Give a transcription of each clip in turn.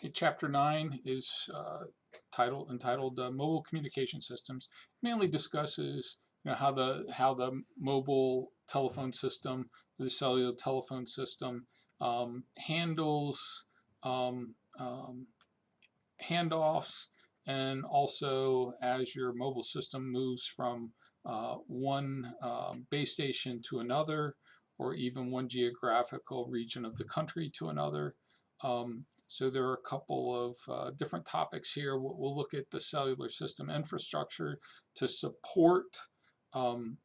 Okay, Chapter 9 is entitled Mobile Communication Systems. Mainly discusses how the mobile telephone system, the cellular telephone system, handles um, um, handoffs, and also as your mobile system moves from one base station to another, or even one geographical region of the country to another. So there are a couple of different topics here. We'll look at the cellular system infrastructure to support um,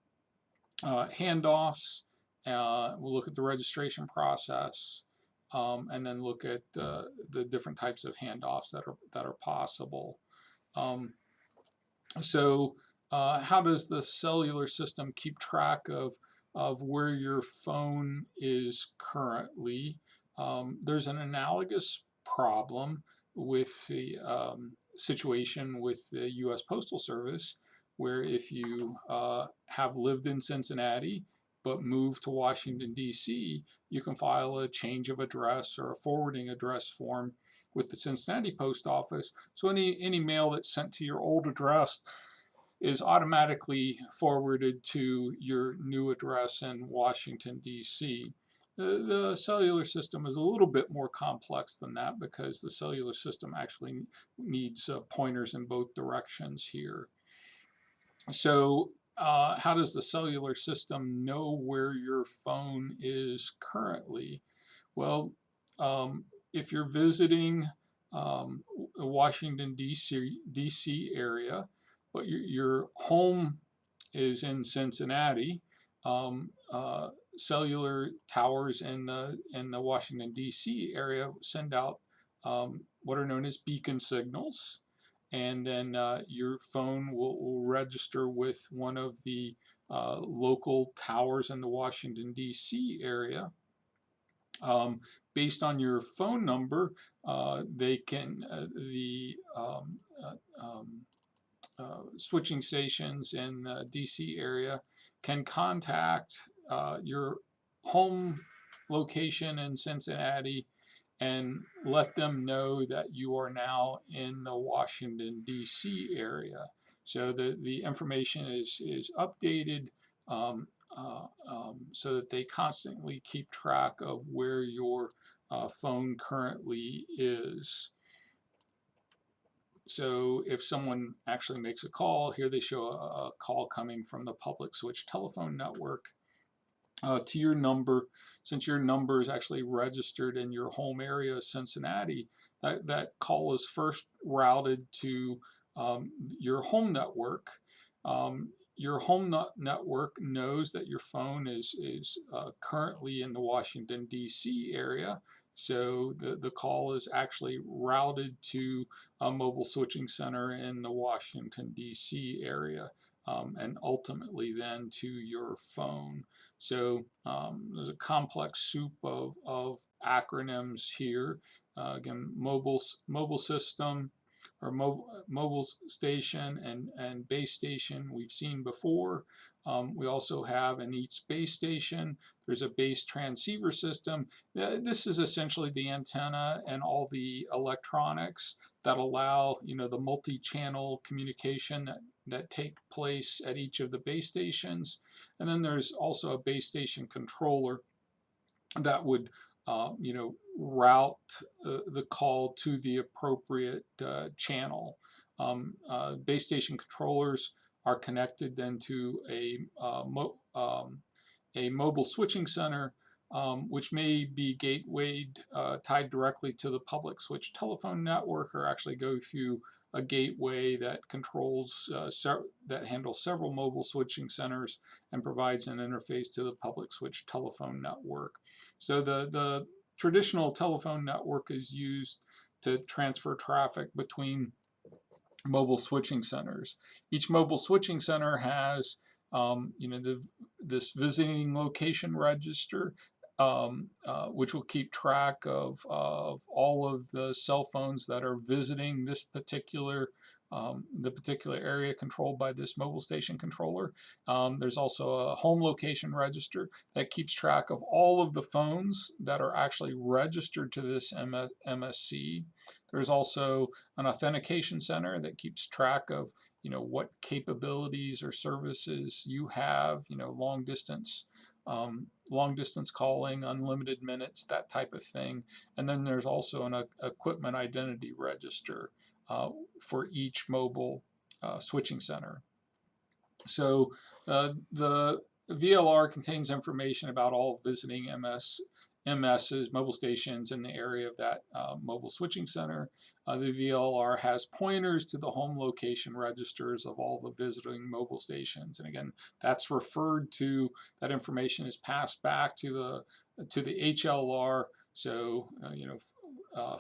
handoffs. We'll look at the registration process, and then look at the different types of handoffs that are possible. Um, so, how does the cellular system keep track of where your phone is currently? There's an analogous problem with the situation with the U.S. Postal Service, where if you have lived in Cincinnati but moved to Washington, D.C., you can file a change of address or a forwarding address form with the Cincinnati Post Office. So any mail that's sent to your old address is automatically forwarded to your new address in Washington, D.C. The cellular system is a little bit more complex than that, because the cellular system actually needs pointers in both directions here. So how does the cellular system know where your phone is currently? Well, if you're visiting the Washington, D.C. area, but your home is in Cincinnati, cellular towers in the Washington, D.C. area send out what are known as beacon signals, and then your phone will register with one of the local towers in the Washington, D.C. area. Based on your phone number, they can switching stations in the DC area can contact your home location in Cincinnati and let them know that you are now in the Washington, D.C. area. So the information is updated so that they constantly keep track of where your phone currently is. So if someone actually makes a call, here they show a call coming from the public switch telephone network to your number. Since your number is actually registered in your home area, Cincinnati, that call is first routed to your home network. Your home network knows that your phone is currently in the Washington, D.C. area. So the call is actually routed to a mobile switching center in the Washington, D.C. area, and ultimately then to your phone. So there's a complex soup of acronyms here. Again, mobile system, or mobile station and base station we've seen before. We also have in each base station, there's a base transceiver system. This is essentially the antenna and all the electronics that allow the multi-channel communication that take place at each of the base stations. And then there's also a base station controller that would route the call to the appropriate channel. Base station controllers are connected then to a mobile switching center, which may be gatewayed, tied directly to the public switch telephone network, or actually go through a gateway that controls that handles several mobile switching centers and provides an interface to the public switch telephone network. So the traditional telephone network is used to transfer traffic between mobile switching centers. Each mobile switching center has this visiting location register, which will keep track of all of the cell phones that are visiting this particular the particular area controlled by this mobile station controller. There's also a home location register that keeps track of all of the phones that are actually registered to this MSC. There's also an authentication center that keeps track of what capabilities or services you have, long distance calling, unlimited minutes, that type of thing. And then there's also an equipment identity register for each mobile switching center. So the VLR contains information about all visiting MS's mobile stations in the area of that mobile switching center. The VLR has pointers to the home location registers of all the visiting mobile stations, and again, that's referred to. That information is passed back to the HLR. So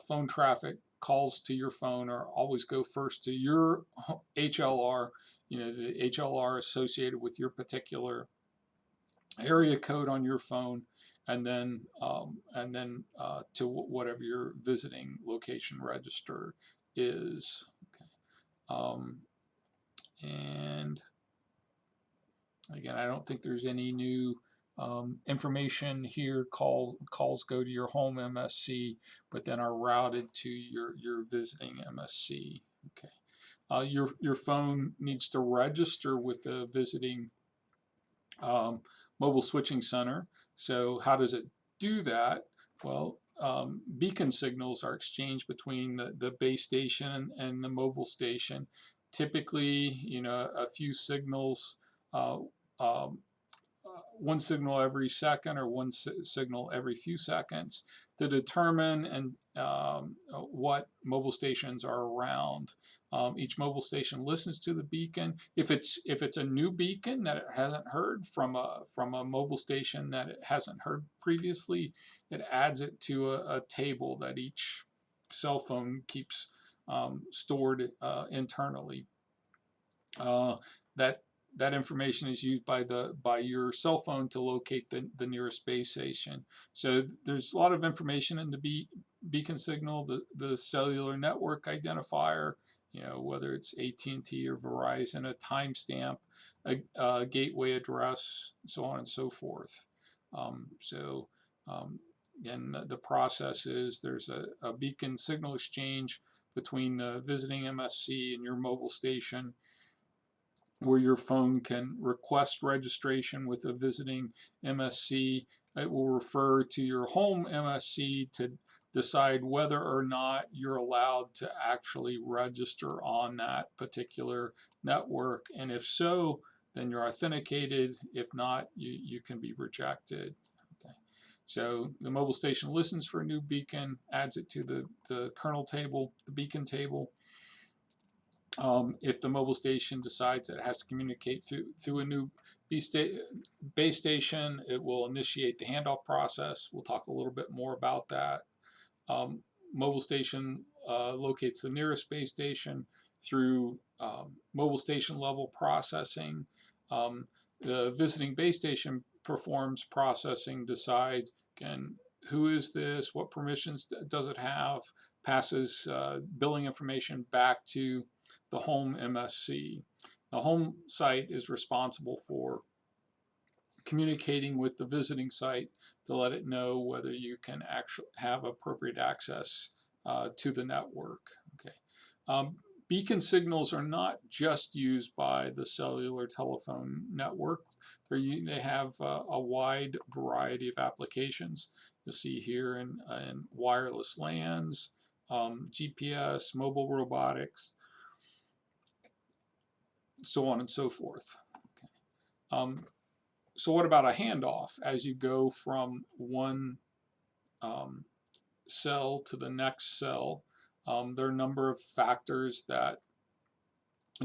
phone traffic calls to your phone are always go first to your HLR. The HLR associated with your particular area code on your phone, and then to whatever your visiting location register is. Okay. And again, I don't think there's any new information here. Calls go to your home MSC, but then are routed to your visiting MSC. Okay. Your phone needs to register with the visiting mobile switching center. So how does it do that? Well, beacon signals are exchanged between the base station and the mobile station. Typically, a few signals, one signal every second or one signal every few seconds to determine what mobile stations are around. Each mobile station listens to the beacon. If it's a new beacon that it hasn't heard from a mobile station that it hasn't heard previously, it adds it to a table that each cell phone keeps stored internally. That information is used by your cell phone to locate the nearest base station. So there's a lot of information in the beacon signal, the cellular network identifier, whether it's AT&T or Verizon, a timestamp, a gateway address, so on and so forth. Again, the process is there's a beacon signal exchange between the visiting MSC and your mobile station, where your phone can request registration with a visiting MSC. It will refer to your home MSC to decide whether or not you're allowed to actually register on that particular network. And if so, then you're authenticated. If not, you can be rejected. Okay. So the mobile station listens for a new beacon, adds it to the kernel table, the beacon table. If the mobile station decides it has to communicate through a new base station, it will initiate the handoff process. We'll talk a little bit more about that. Mobile station locates the nearest base station through mobile station level processing. The visiting base station performs processing, decides, again, who is this, what permissions does it have, passes billing information back to the home MSC. The home site is responsible for communicating with the visiting site to let it know whether you can actually have appropriate access to the network. Okay. Beacon signals are not just used by the cellular telephone network. They have a wide variety of applications. You'll see here in wireless LANs, GPS, mobile robotics, so on and so forth. Okay. So what about a handoff? As you go from one cell to the next cell, there are a number of factors that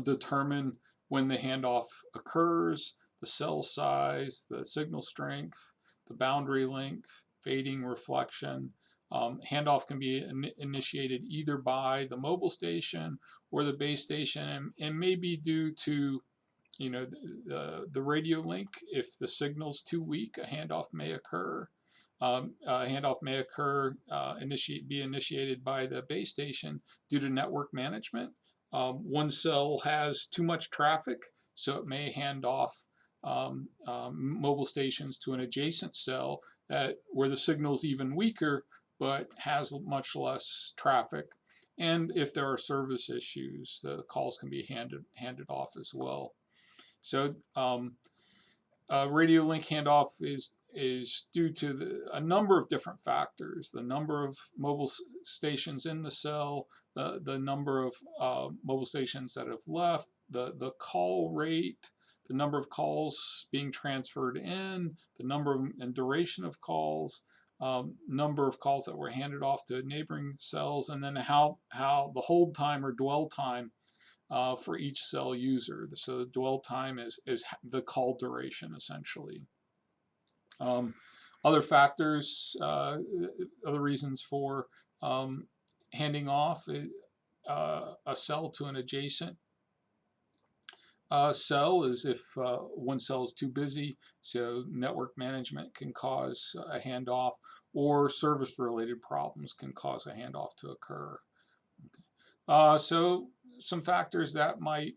determine when the handoff occurs: the cell size, the signal strength, the boundary length, fading, reflection. Handoff can be initiated either by the mobile station or the base station, and may be due to the radio link. If the signal's too weak, a handoff may occur. A handoff may occur, be initiated by the base station due to network management. one cell has too much traffic, so it may hand off mobile stations to an adjacent cell where the signal's even weaker but has much less traffic. And if there are service issues, the calls can be handed off as well. So radio link handoff is due to a number of different factors: the number of mobile stations in the cell, the number of mobile stations that have left, the call rate, the number of calls being transferred in, the number and duration of calls, number of calls that were handed off to neighboring cells, and then how the hold time or dwell time for each cell user. So the dwell time is the call duration, essentially. Other factors, other reasons for handing off a cell to an adjacent cell is if one cell is too busy, so network management can cause a handoff, or service-related problems can cause a handoff to occur. Okay. So some factors that might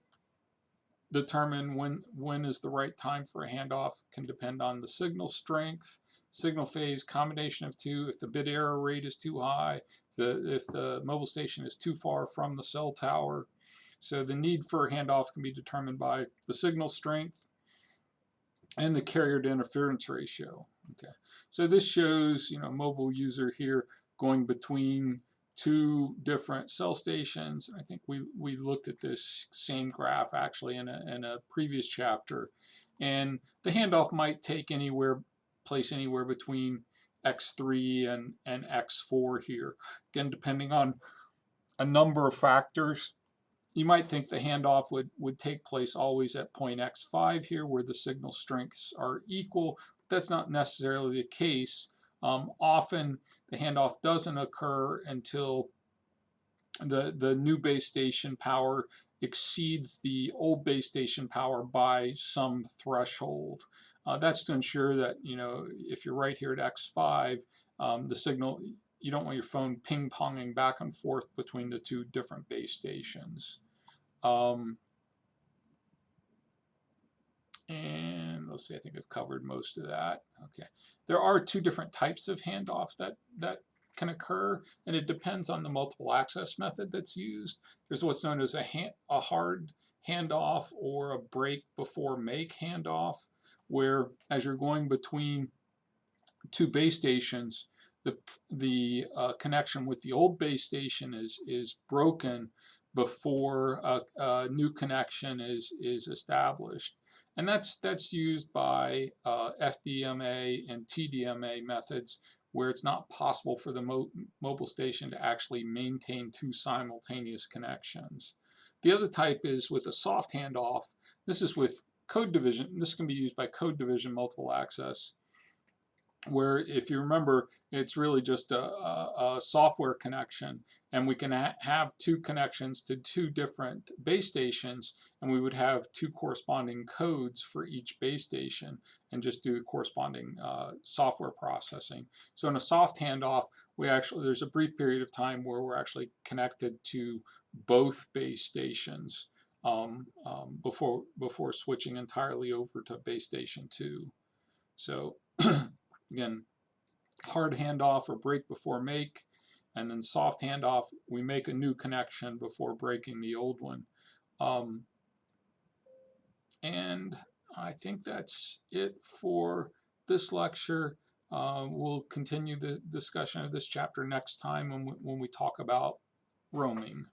determine when is the right time for a handoff can depend on the signal strength, signal phase, combination of two, if the bit error rate is too high, if the mobile station is too far from the cell tower. So the need for a handoff can be determined by the signal strength and the carrier to interference ratio. Okay, so this shows, mobile user here going between two different cell stations. I think we looked at this same graph actually in a previous chapter, and the handoff might take place anywhere between X3 and X4 here. Again, depending on a number of factors. You might think the handoff would take place always at point X5 here, where the signal strengths are equal. That's not necessarily the case. Often the handoff doesn't occur until the new base station power exceeds the old base station power by some threshold. That's to ensure that, if you're right here at X5, the signal, you don't want your phone ping-ponging back and forth between the two different base stations. And let's see, I think I've covered most of that. Okay, there are two different types of handoff that can occur, and it depends on the multiple access method that's used. There's what's known as a hard handoff or a break before make handoff, where as you're going between two base stations, the connection with the old base station is broken before a new connection is established. And that's used by FDMA and TDMA methods, where it's not possible for the mobile station to actually maintain two simultaneous connections. The other type is with a soft handoff. This is with code division. This can be used by code division multiple access, where, if you remember, it's really just a software connection, and we can have two connections to two different base stations, and we would have two corresponding codes for each base station and just do the corresponding software processing. So in a soft handoff, there's a brief period of time where we're actually connected to both base stations before switching entirely over to base station 2. So again, hard handoff or break before make, and then soft handoff, we make a new connection before breaking the old one. And I think that's it for this lecture. We'll continue the discussion of this chapter next time when we talk about roaming.